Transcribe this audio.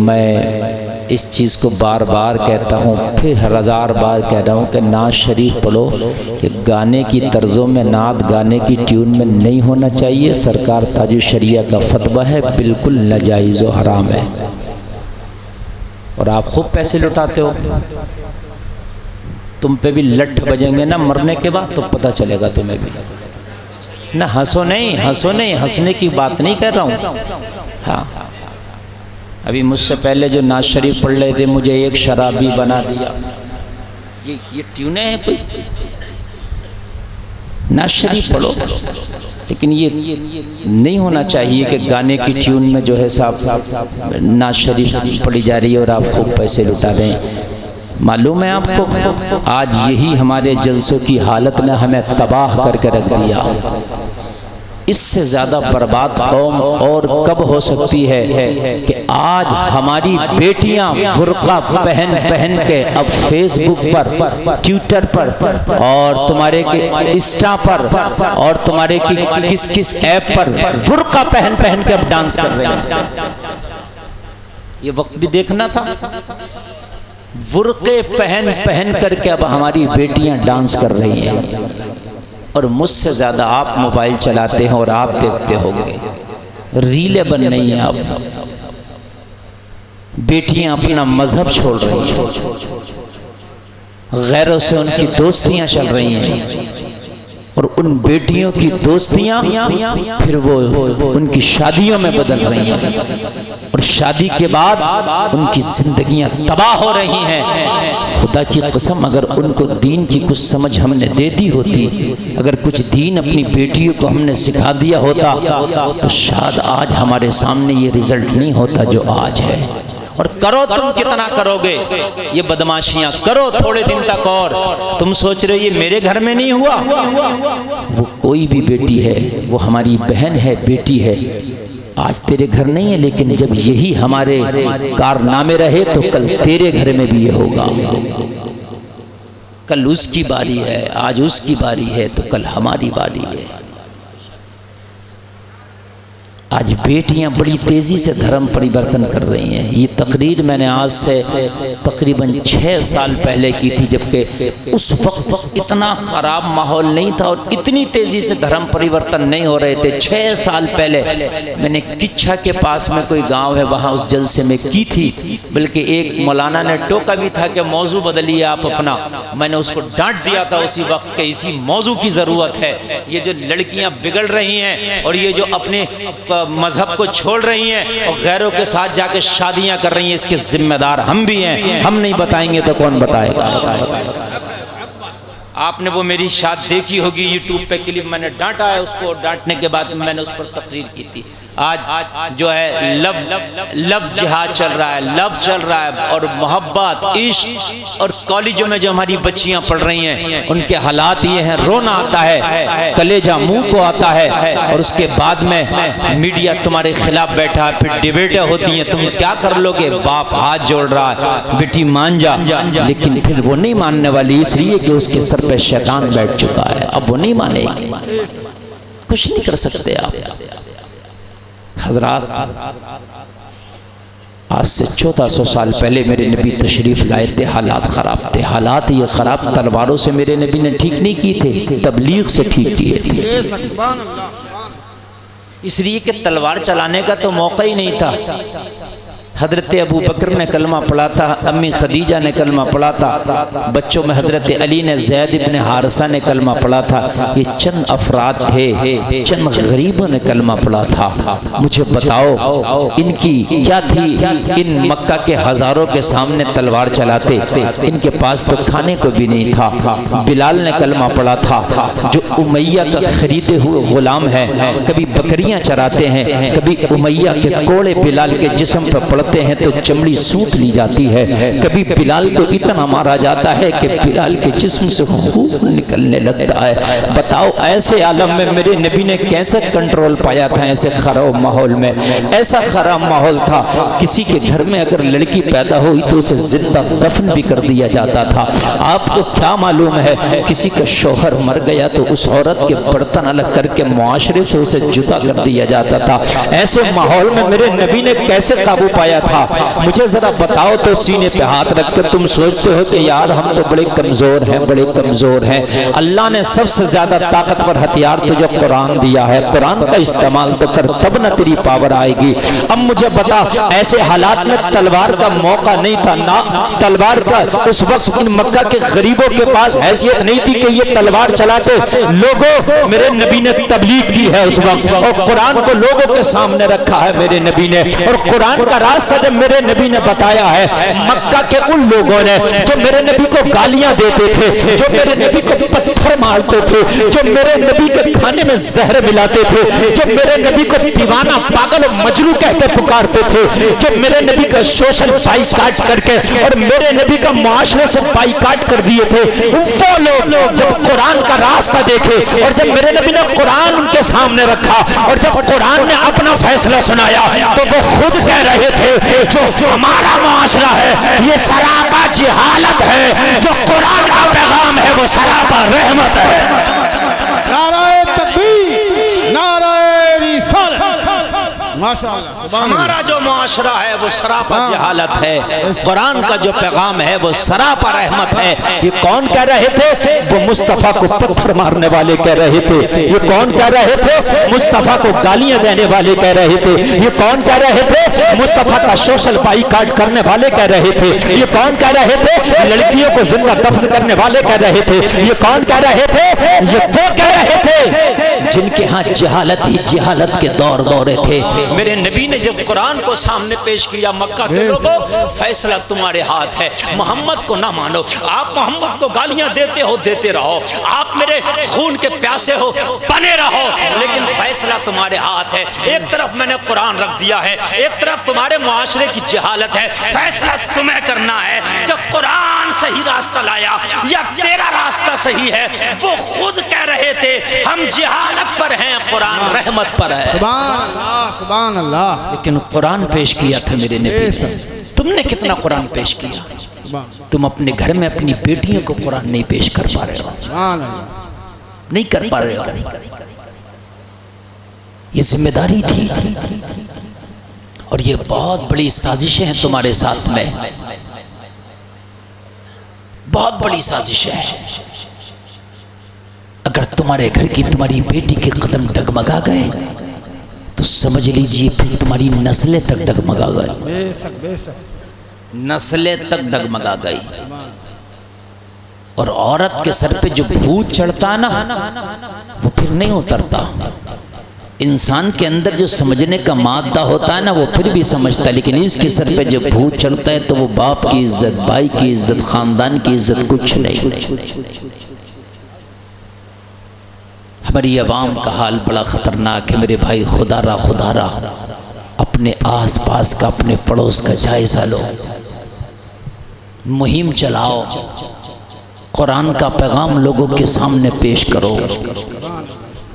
मैं इस चीज़ को बार बार कहता हूँ, फिर 1000 बार कह रहा हूँ कि नात शरीफ पढ़ो कि गाने की तर्ज़ों में, नात गाने की ट्यून में नहीं होना चाहिए। सरकार ताजुल शरिया का फतवा है, बिल्कुल नाजायज़ व हराम है। और आप खूब पैसे लुटाते हो। तुम पे भी लठ बजेंगे ना मरने के बाद, तो पता चलेगा तुम्हें भी। ना हंसो नहीं, हंसो नहीं, हंसने की बात नहीं कर रहा हूँ। हाँ, अभी मुझसे पहले जो नात शरीफ पढ़ रहे थे, मुझे एक शराबी बना दिया। ये ट्यूने हैं कोई? नात शरीफ पढ़ो, लेकिन ये नहीं होना चाहिए कि गाने की ट्यून में जो है साहब नात शरीफ पढ़ी जा रही है और आप खूब पैसे लुटा रहे हैं। मालूम है आपको, आज यही हमारे जलसों की हालत ने हमें तबाह करके रख दिया। इससे ज़्यादा बर्बाद कौम और कब हो सकती है कि आज हमारी बेटियां बुर्का पहन पहन के अब फेसबुक पर, ट्विटर पर और तुम्हारे के इंस्टा पर और तुम्हारे की किस किस ऐप पर बुर्का पहन पहन के अब डांस कर रहे हैं। ये वक्त भी देखना था। बुर्के पहन पहन करके अब हमारी बेटियां डांस कर रही हैं। और मुझसे ज़्यादा आप मोबाइल चलाते हैं और आप देखते होंगे, रीलें बन रही हैं। अब बेटियां अपना मजहब छोड़ रही हैं, गैरों से उनकी दोस्तियां चल रही हैं। और उन बेटियों की दोस्तियां फिर वो उनकी शादियों में बदल रही हैं। और शादी के बाद उनकी जिंदगियां तबाह हो रही हैं। खुदा की कसम, अगर उनको दीन की कुछ समझ हमने दे दी होती, अगर कुछ दीन अपनी बेटियों को हमने सिखा दिया होता, तो शायद आज हमारे सामने ये रिजल्ट नहीं होता जो आज है। और करो तुम कितना करोगे ये बदमाशियां, करो थोड़े दिन तक। और तुम सोच रहे हो ये मेरे घर में नहीं हुआ। वो कोई भी बेटी है, वो हमारी बहन है, बेटी है, आज तेरे घर नहीं है, लेकिन जब यही हमारे कारनामे रहे तो कल तेरे घर में भी ये होगा। कल उसकी बारी है, आज उसकी बारी है, तो कल हमारी बारी है। आज बेटियां बड़ी तेज़ी से धर्म परिवर्तन कर रही हैं। ये तकरीर मैंने आज से तकरीबन 6 साल पहले की थी, जबकि उस वक्त इतना ख़राब माहौल नहीं था और इतनी तेज़ी से धर्म परिवर्तन नहीं हो रहे थे। 6 साल पहले मैंने किच्छा के पास में कोई गांव है, वहाँ उस जलसे में की थी। बल्कि एक मौलाना ने टोका भी था कि मौजू बदलिए आप अपना। मैंने उसको डांट दिया था उसी वक्त के इसी मौजू की ज़रूरत है। ये जो लड़कियाँ बिगड़ रही हैं और ये जो अपने मजहब को छोड़ रही हैं और गैरों के साथ जाके शादियां कर रही हैं, इसके जिम्मेदार हम भी हैं। हम नहीं बताएंगे तो कौन बताएगा? आपने वो मेरी शादी देखी होगी यूट्यूब पे क्लिप, मैंने डांटा है उसको। डांटने के बाद मैंने उस पर तकरीर की थी। आज जो है लव जिहाद चल रहा है, लव चल रहा है और मोहब्बत, इश्क। और कॉलेजों में जो हमारी बच्चियां पढ़ रही हैं उनके हालात ये हैं, रोना आता है, कलेजा मुंह को आता है। और उसके बाद में मीडिया तुम्हारे खिलाफ बैठा है, फिर डिबेटें होती हैं, तुम क्या कर लोगे? बाप हाथ जोड़ रहा है, बेटी मान जा, लेकिन फिर वो नहीं मानने वाली, इसलिए कि उसके सर पे शैतान बैठ चुका है। अब वो नहीं मानेगी, कुछ नहीं कर सकते आप। हजरात, आज से 1400 साल पहले मेरे नबी तशरीफ़ लाए थे, हालात ख़राब थे। हालात ये ख़राब तलवारों से मेरे नबी ने ठीक नहीं किए थे, तबलीग से ठीक किए थे। इसलिए कि तलवार चलाने का तो मौका ही नहीं था। हज़रत अबू बकर ने कलमा पढ़ा था, अम्मी खदीजा ने कलमा पढ़ा था, बच्चों में हज़रत अली ने, ज़ैद इब्न हारिसा ने कलमा पढ़ा था। ये चंद अफराद थे, चंद गरीबों ने कलमा पढ़ा था। मुझे बताओ इनकी क्या थी? इन मक्का के हज़ारों के सामने तलवार चलाते, इनके पास तो खाने को भी नहीं था। बिलाल ने कलमा पढ़ा था, जो उमैया का खरीदे हुए गुलाम है, कभी बकरियां चराते हैं, कभी उमैया के कोड़े बिलाल के जिस्म पर पड़ते हैं तो चमड़ी सूख ली जाती है। कभी बिलाल को इतना मारा जाता है कि बिलाल के जिस्म से खून निकलने लगता है। बताओ ऐसे आलम में मेरे नबी ने कैसे कंट्रोल पाया था? ऐसे खराब माहौल में, ऐसा खराब माहौल था, किसी के घर में अगर लड़की पैदा हुई तो उसे जिंदा दफन भी कर दिया जाता था। आपको क्या मालूम है, किसी का शौहर मर गया तो उस औरत के बर्तन अलग करके मुआशरे से उसे जुदा कर दिया जाता था। ऐसे माहौल में मेरे नबी ने कैसे काबू पाया फरमाया था, मुझे जरा बताओ तो सीने पे हाथ रख कर तुम सोचते हो कि यार हम तो बड़े कमजोर हैं, बड़े कमजोर हैं। अल्लाह ने सबसे ज्यादा ताकतवर हथियार तुझे कुरान दिया है, कुरान का इस्तेमाल तो कर, तब ना तेरी पावर आएगी। अब मुझे बता, ऐसे हालात में तलवार का मौका नहीं था ना, तलवार का उस वक्त इन मक्का के गरीबों के पास हैसियत नहीं थी कि ये तलवार चलाते। लोगों, मेरे नबी ने तबलीग की है उस वक्त, और कुरान को लोगों के सामने रखा है मेरे नबी ने, और कुरान का रास्ता जब मेरे नबी ने बताया है, मक्का के उन लोगों ने जो मेरे नबी को गालियां देते थे, जो मेरे नबी को पत्थर मारते थे, जो मेरे नबी के खाने में जहर मिलाते थे, जो मेरे नबी को दीवाना, पागल और मजनू कहते पुकारते थे, जो मेरे नबी का सोशल बाइकाट करके और मेरे नबी का मुआशरे से बाइकाट कर दिए थे, वो लोग जब कुरान का रास्ता देखे और जब मेरे नबी ने कुरान उनके सामने रखा और जब कुरान ने अपना फैसला सुनाया, तो वो खुद कह रहे थे जो हमारा मुआशरा है ये सरापा जिहालत है, जो कुरान का पैगाम है वो सरापा रहमत है। नाराए तकबीर, नाराए रिसालत, माशाअल्लाह। हमारा जो मुआशरा है वो सरापा जहालत है, कुरान का जो पैगाम है वो सरापा रहमत है। ये कौन कह रहे थे? वो मुस्तफ़ा को पत्थर मारने वाले कह रहे थे। ये कौन कह रहे थे? मुस्तफ़ा को गालियां देने वाले कह रहे थे। ये कौन कह रहे थे? मुस्तफ़ा का सोशल बाइकाट करने वाले कह रहे थे। ये कौन कह रहे थे? लड़कियों को जिंदा दफन करने वाले कह रहे थे। ये कौन कह रहे थे? ये वो कह रहे थे जिनके यहाँ जहालत ही जहालत के दौर दौरे थे। मेरे नबी ने जब कुरान को सामने पेश किया, मक्का के लोगों, फैसला तुम्हारे हाथ है, मोहम्मद को ना मानो, आप मोहम्मद को गालियां देते हो, देते रहो, आप मेरे खून के प्यासे हो, बने रहो, लेकिन फैसला तुम्हारे हाथ है। एक तरफ मैंने कुरान रख दिया है, एक तरफ तुम्हारे मुआशरे की जहालत है, फैसला तुम्हें करना है कि कुरान सही रास्ता लाया या तेरा रास्ता सही है। वो खुद कह रहे थे हम जिहालत पर हैं, कुरान रहमत पर है। सुभान अल्लाह, सुभान अल्लाह। लेकिन कुरान पेश किया था मेरे नबी। तुमने कितना कुरान पेश किया? तुम अपने घर में अपनी बेटियों को कुरान नहीं पेश कर पा रहे हो, नहीं कर पा रहे हो। ये जिम्मेदारी थी और ये बहुत बड़ी साजिशें हैं तुम्हारे साथ में, बहुत बड़ी साजिशें हैं। अगर तुम्हारे घर की तुम्हारी बेटी के कदम डगमगा गए तो समझ लीजिए फिर तुम्हारी नस्लें तक डगमगा गई, नस्लें तक डगमगा गई। और औरत के सर पे जो भूत चढ़ता है ना, वो फिर नहीं उतरता। इंसान के अंदर जो समझने का मादा होता है ना, वो फिर भी समझता है, लेकिन इसके सर पे जो भूत चढ़ता है तो वो बाप की इज्जत, भाई की इज्जत, खानदान की इज्जत कुछ नहीं। हमारी अवाम का हाल बड़ा ख़तरनाक है मेरे भाई। खुदारा खुदारा अपने आस पास का, अपने पड़ोस का जायज़ा लो, मुहिम चलाओ, कुरान का पैगाम लोगों के सामने पेश करो।